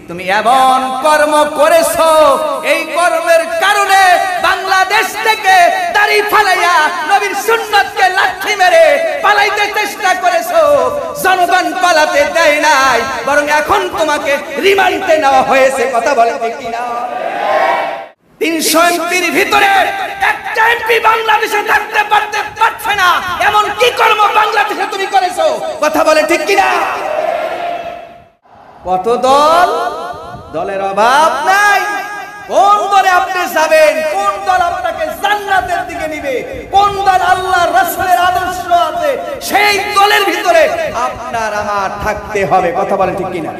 তুমি এমন কর্ম করেছো, এই কর্মের কারণে বাংলাদেশ থেকে দাড়ি ফালাইয়া নবীর সুন্নতকে লাঠি মেরে পালাইতে চেষ্টা করেছো। জনগণ পালাতে দেয় নাই, বরং এখন তোমাকে রিমান্ডে নেওয়া হয়েছে। কথা বলে ঠিক কিনা? 300 এমপির ভিতরে একটা এমপি বাংলাদেশে থাকতে পারছে না, এমন কি কর্ম বাংলাদেশে তুমি করেছো? কথা বলে ঠিক কিনা? কত দল, দলের অভাব নাই। কোন দলে আপনি যাবেন? কোন দল আপনাকে জান্নাতের দিকে নিবে? কোন দল আল্লাহর রাসূলের আদর্শ আছে, সেই দলের ভিতরে আপনার আমার থাকতে হবে। কথা বলেন ঠিক কিনা?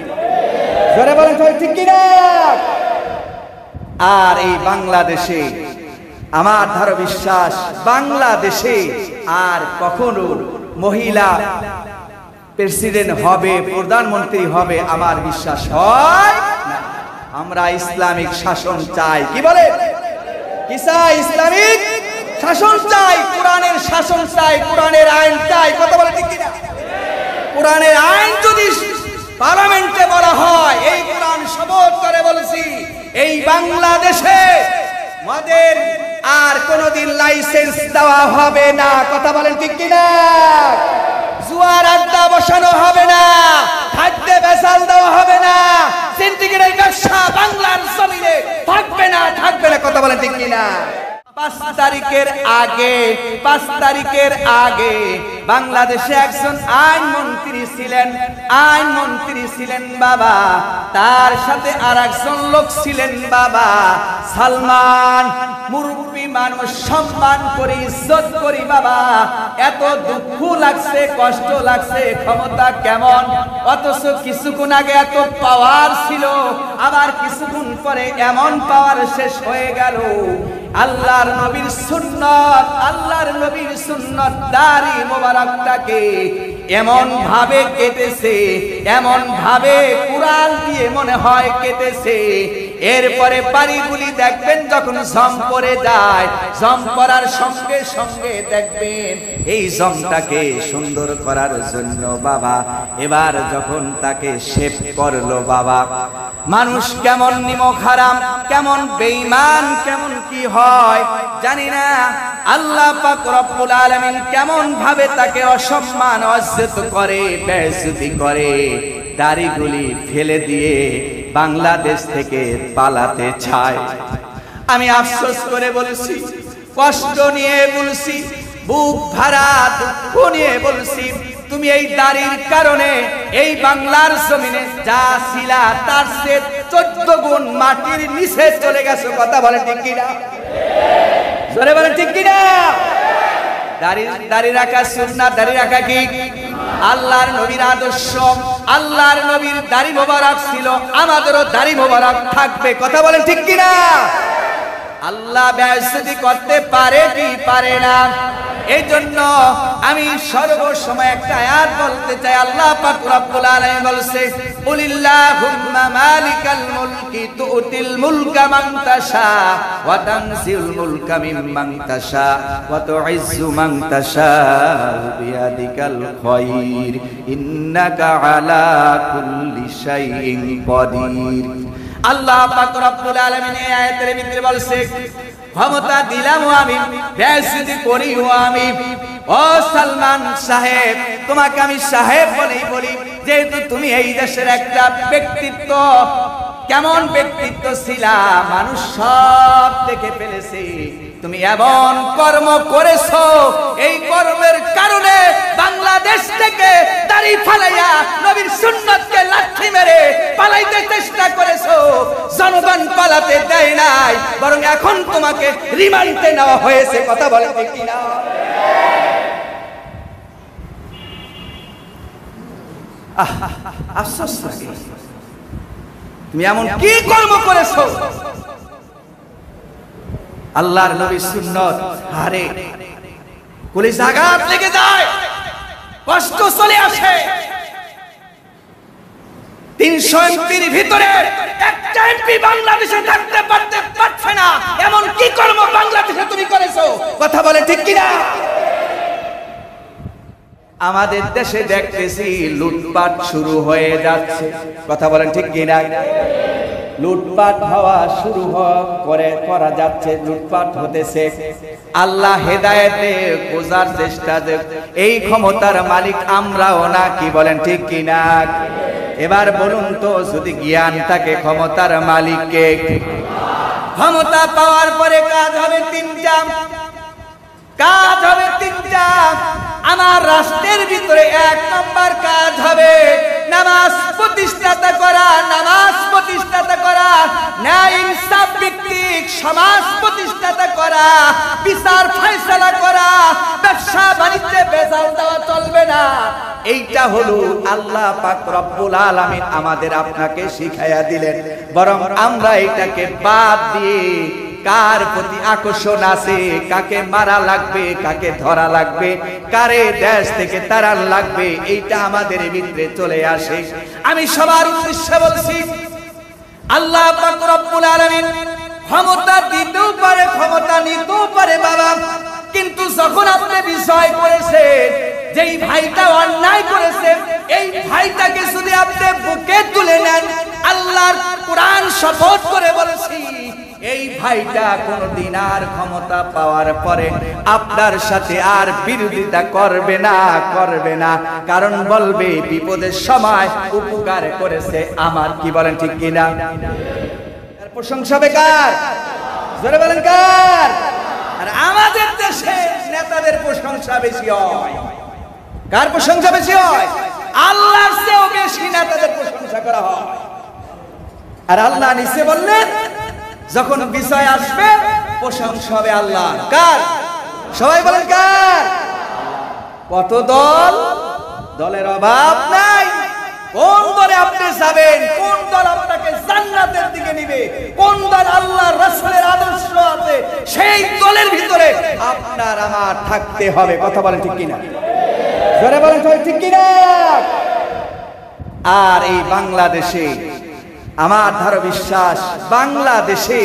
জোরে বলেন ঠিক কিনা? আর এই বাংলাদেশে আমার দৃঢ় বিশ্বাস, বাংলাদেশে আর কখনো মহিলা প্রেসিডেন্ট হবে, প্রধানমন্ত্রী হবে আমার বিশ্বাস হয় না। আমরা ইসলামিক শাসন চাই। কি বলে? কি চাই? ইসলামিক শাসন চাই, কোরআনের শাসন চাই, কোরআনের আইন চাই। কথা বলে ঠিক কিনা? কোরআনের আইন যদি পার্লামেন্টে বলা হয়, এই কোরআন শপথ করে বলেছি, এই বাংলাদেশে মদের আর কোনদিন লাইসেন্স দেওয়া হবে না। কথা বলেন ঠিক কিনা? জুয়ার আড্ডা বসানো হবে না, খাদ্য বেচাল দেওয়া হবে না, সিন্ডিকেটের ব্যবসা বাংলার জমিনে থাকবে না, থাকবে না। কথা বলেন ঠিক কিনা? 5 তারিখের আগে বাংলাদেশে একজন আইনমন্ত্রী ছিলেন বাবা, তার সাথে আর একজন লোক ছিলেন বাবা সালমান। মুরব্বী মানুষ, সম্মান করি, ইজ্জত করি বাবা। এত দুঃখ লাগছে, কষ্ট লাগছে, ক্ষমতা কেমন, অথচ কিছুক্ষণ আগে এত পাওয়ার ছিল, আবার কিছুক্ষণ পরে এমন পাওয়ার শেষ হয়ে গেল। আল্লাহর নবীর সুন্নত দাড়ি মোবারকটাকে এমন ভাবে কেটেছে, এমন ভাবে কুড়াল দিয়ে মনে হয় কেটেছে। এরপরে পারিগুলি দেখবেন যখন জম পড়ে যায়, জম পড়ার সঙ্গে সঙ্গে দেখবেন এই জমটাকে সুন্দর করার জন্য বাবা এবার যখন তাকে শেভ করলো বাবা, মানুষ কেমন নিমক হারাম, কেমন বেঈমান, কেমন কি হয় জানি না। আল্লাহ পাক রব্বুল আলামিন কেমন ভাবে তাকে অসম্মান অজ্জত করে, বেইজ্জতি করে, দাড়িগুলি ফেলে দিয়ে বাংলাদেশ থেকে পালাতে চায়। আমি আফসোস করে বলছি, কষ্ট নিয়ে বলছি, বুক ভরা দুঃখ নিয়ে বলছি, তুমি এই দাড়ির কারণে এই বাংলার জমিনে যা ছিলা তার চেয়ে 14 গুণ মাটির নিচে চলে গেছো। কথা বলে ঠিক কিনা? জোরে বলে ঠিক কিনা? দাড়ি রাখা সুন্নাত, দাড়ি রাখা কি আল্লাহর নবীর আদর্শ। আল্লাহর নবীর দাড়ি মোবারক ছিল, আমাদেরও দাড়ি মোবারক থাকবে। কথা বলেন ঠিক কিনা? আল্লাহ বেইজ্জতি করতে পারে কি পারে না? এই জন্য আমি সর্বসময় একটা আয়াত বলতে চাই। আল্লাহ পাক রব্বুল আলামিন বলছে, কুলিল্লাহুম্মা মালিকাল মুলকি তুতিল মুলকা মান তাশা ওয়া তানজিউল মুলকা মিম্মান তাশা ওয়া তুইজ্জু মান তাশা বিয়াদিকাল খায়র ইন্নাকা আলা কুল্লি শাইইন কাদির। আল্লাহ পাক রব্বুল আলামিন এই আয়াতের ভিতরে বলছে, ক্ষমতা দিলাম আমি, বেইজ্জতি করিও আমি। ও সালমান সাহেব, তোমাকে আমি সাহেব বলেই বলি, যেহেতু তুমি এই দেশের একটা ব্যক্তিত্ব। কেমন ব্যক্তিত্ব ছিলা, মানুষ সব দেখে ফেলেছে। তুমি এমন কর্ম করেছো, এই কর্মের কারণে বাংলাদেশ থেকে দাড়ি ফালাইয়া নবীর সুন্নতকে লাঠি মেরে পালাইতে চেষ্টা করেছো। জনগণ পালাতে দেয় নাই, বরং এখন তোমাকে রিমান্ডে নেওয়া হয়েছে। কথা বলে ঠিক কিনা? আফসোস লাগে, তুমি এমন কি কর্ম করেছো? আল্লাহর নবীর সুন্নত, আরে পুলিশ আঘাত লেগে যায়, কষ্ট চলে আসে। 300 এমপির ভিতরে একটা এমপি বাংলাদেশে থাকতে পারছে না, এমন কি কর্ম বাংলাদেশে তুমি করেছো? কথা বলে ঠিক কিনা? আমাদের দেশে দেখতেছি লুটপাট শুরু হয়ে যাচ্ছে, কথা বলেন ঠিক কিনা? লুটপাট হওয়া শুরু করা যাচ্ছে, লুটপাট হতেছে। আল্লাহ হেদায়েতে বোঝার চেষ্টা যে এই ক্ষমতার মালিক আমরাও না, কি বলেন ঠিক কিনা? এবার বলুন তো, যদি জ্ঞান থাকে ক্ষমতার মালিককে, ক্ষমতা পাওয়ার পরে কাজ হবে তিনটা, কাজ হবে তিনটা। আমার রাষ্ট্রের ভিতরে 1 নম্বর কাজ হবে নামাজ প্রতিষ্ঠাতা করা, নামাজ প্রতিষ্ঠাতা করা, ন্যায় ইনসাফ ভিত্তিক সমাজ প্রতিষ্ঠাতা করা, বিচার ফয়সালা করা, ব্যবসা বাণিজ্যে ভেজাল দেওয়া চলবে না। এইটা হলো আল্লাহ পাক রব্বুল আলামিন আমাদের আপনাকে শিখাইয়া দিলেন। বরং আমরা এটাকে বাদ দিয়ে কার প্রতি আকর্ষণ আছে, কাকে মারা লাগবে, কাকে ধরা লাগবে, কারে দেশ থেকে তাড়ান লাগবে, এইটা আমাদের ভিতরে চলে আসে। আমি সবার উদ্দেশ্যে বলছি, আল্লাহ পাক রব্বুল আলামিন ক্ষমতা দিতেও পারে, ক্ষমতা নিতেও পারে বাবা, কিন্তু যখন আপনি বিষয় করেছেন যেই ভাইটা অন্যায় করেছে, এই ভাইটাকে যদি আপনি বুকে তুলে নেন, আল্লাহর কোরআন শপথ করে বলেছি এই ভাইটা কোনদিন আর ক্ষমতা পাওয়ার পরে আপনার সাথে আর বিরোধিতা করবে না, করবে না। কারণ বলবে বিপদের সময় উপকার করেছে আমার, কি বলেন ঠিক কিনা? প্রশংসা বেকার, জোরে বলেন কার? আর আমাদের দেশে নেতাদের প্রশংসা বেশি হয়। কার প্রশংসা বেশি হয়? আল্লাহর চেয়েও বেশি নেতাদের প্রশংসা করা হয়। আর আল্লাহ নিচে বললেন যখন বিষয় আসবে প্রশংসা হবে আল্লাহ। কার? সবাই বলেন কার? কত দল, দলের অভাব নাই। কোন দলে আপনি যাবেন, কোন দল আপনাকে জান্নাতের দিকে নিবে, কোন দল আল্লাহর রাসূলের আদর্শ আছে, সেই দলের ভিতরে আপনার আমার থাকতে হবে। কথা বলেন ঠিক কিনা? জোরে বলেন ঠিক কিনা? আর এই বাংলাদেশে আমার ধারো বিশ্বাস, বাংলাদেশে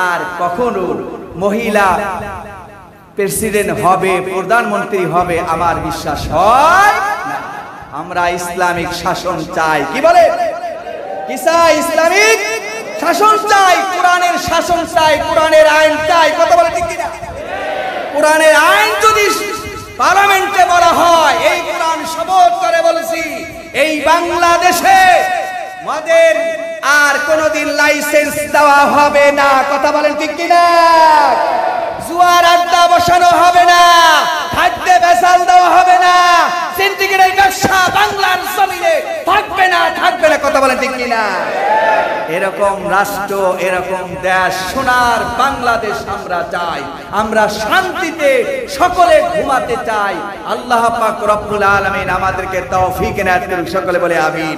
আর কখনো মহিলা প্রেসিডেন্ট হবে, প্রধানমন্ত্রী হবে আমার বিশ্বাস হয় না। আমরা ইসলামিক শাসন চাই। কি বলে? কি চাই? ইসলামিক শাসন চাই, কোরআনের শাসন চাই, কোরআনের আইন চাই। কথা বলে ঠিক কিনা? কোরআনের আইন যদি পার্লামেন্টে বলা হয়, এই কোরআন শপথ করে বলেছি এই বাংলাদেশে মদের আর কোনদিন লাইসেন্স দেওয়া হবে না। কথা বলেন ঠিক কিনা? জুয়ার আড্ডা বসানো হবে না, খাদ্যে ভেজাল দেওয়া হবে না, সিন্ডিকেটের ব্যবসা বাংলার জমিনে থাকবে না, থাকবে না। কথা বলেন ঠিক কিনা? এরকম রাষ্ট্র, এরকম দেশ, সোনার বাংলাদেশ আমরা চাই। আমরা শান্তিতে সকলে ঘুমাতে চাই। আল্লাহ পাক রব্বুল আলামিন আমাদেরকে তৌফিক এনায়েত করুন। সকলে বলে আমিন।